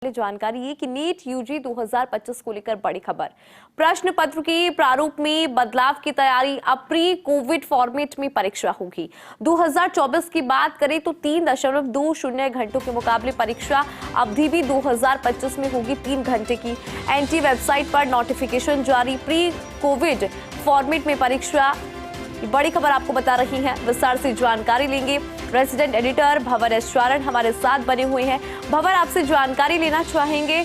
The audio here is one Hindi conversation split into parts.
जानकारी ये कि नीट यूजी 2025 को लेकर बड़ी खबर। प्रश्न पत्र के प्रारूप में बदलाव की तैयारी। अब प्री कोविड फॉर्मेट में परीक्षा होगी। 2024 की बात करें तो 3.20 घंटों के मुकाबले परीक्षा अवधि भी 2025 में होगी 3 घंटे की। एनटी वेबसाइट पर नोटिफिकेशन जारी। प्री कोविड फॉर्मेट में परीक्षा, बड़ी खबर आपको बता रही है। विस्तार से जानकारी लेंगे। रेजिडेंट एडिटर भंवर एस चारण हमारे साथ बने हुए हैं। भंवर, आपसे जानकारी लेना चाहेंगे।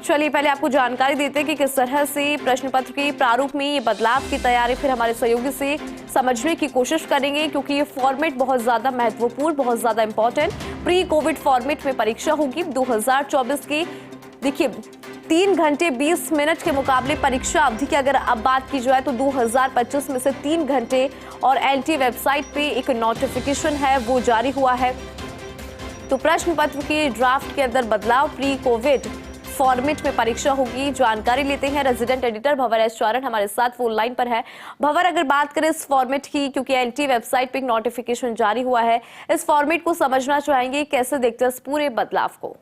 चलिए पहले आपको जानकारी देते हैं कि किस तरह से प्रश्न पत्र के प्रारूप में ये बदलाव की तैयारी, फिर हमारे सहयोगी से समझने की कोशिश करेंगे, क्योंकि ये फॉर्मेट बहुत ज्यादा महत्वपूर्ण, बहुत ज्यादा इंपॉर्टेंट। प्री कोविड फॉर्मेट में परीक्षा होगी 2024 की। देखिए 3 घंटे 20 मिनट के मुकाबले परीक्षा अवधि की अगर अब बात की जाए तो 2025 में से 3 घंटे, और एनटी वेबसाइट पे एक नोटिफिकेशन है वो जारी हुआ है। तो प्रश्न पत्र के ड्राफ्ट के अंदर बदलाव, प्री कोविड फॉर्मेट में परीक्षा होगी। जानकारी लेते हैं। रेजिडेंट एडिटर भंवर एस चारण हमारे साथ फोन लाइन पर है। भंवर, अगर बात करें इस फॉर्मेट की, क्योंकि एनटी वेबसाइट पे एक नोटिफिकेशन जारी हुआ है, इस फॉर्मेट को समझना चाहेंगे, कैसे देखते हैं इस पूरे बदलाव को?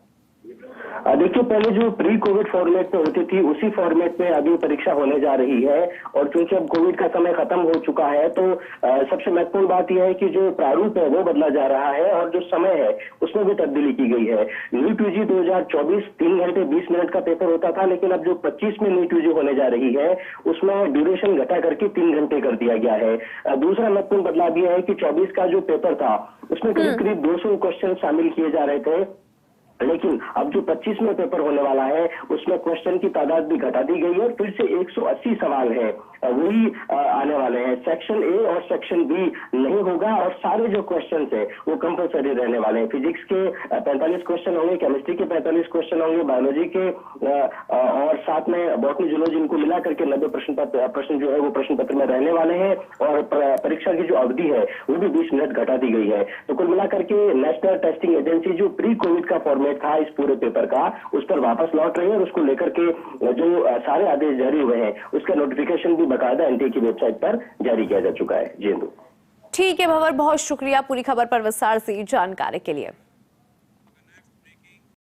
देखिए, पहले जो प्री कोविड फॉर्मेट में होती थी उसी फॉर्मेट में अभी परीक्षा होने जा रही है, और चूंकि अब कोविड का समय खत्म हो चुका है तो सबसे महत्वपूर्ण बात यह है कि जो प्रारूप है वो बदला जा रहा है और जो समय है उसमें भी तब्दीली की गई है। नीट यूजी 2024 3 घंटे 20 मिनट का पेपर होता था, लेकिन अब जो 25 में नीट यूजी होने जा रही है उसमें ड्यूरेशन घटा करके 3 घंटे कर दिया गया है। दूसरा महत्वपूर्ण बदलाव यह है कि 24 का जो पेपर था उसमें करीब 200 क्वेश्चन शामिल किए जा रहे थे, लेकिन अब जो 25 में पेपर होने वाला है उसमें क्वेश्चन की तादाद भी घटा दी गई है। फिर से 180 सवाल है वही आने वाले हैं। सेक्शन ए और सेक्शन बी नहीं होगा, और सारे जो क्वेश्चन है वो कंपलसरी रहने वाले हैं। फिजिक्स के 45 क्वेश्चन होंगे, केमिस्ट्री के 45 क्वेश्चन होंगे, बायोलॉजी के और साथ में बॉटनी जूलॉजी, इनको मिला करके 90 प्रश्न जो है वो प्रश्न पत्र में रहने वाले हैं, और परीक्षा की जो अवधि है वो भी 20 मिनट घटा दी गई है। तो कुल मिलाकर के नेशनल टेस्टिंग एजेंसी जो प्री कोविड का फॉर्मेट था इस पूरे पेपर का, उस पर वापस लौट रही है, और उसको लेकर के जो सारे आदेश जारी हुए हैं उसका नोटिफिकेशन भी बकायदा एनटीए की वेबसाइट पर जारी किया जा चुका है। जी हिंदू। ठीक है भंवर, बहुत शुक्रिया पूरी खबर पर विस्तार से जानकारी के लिए।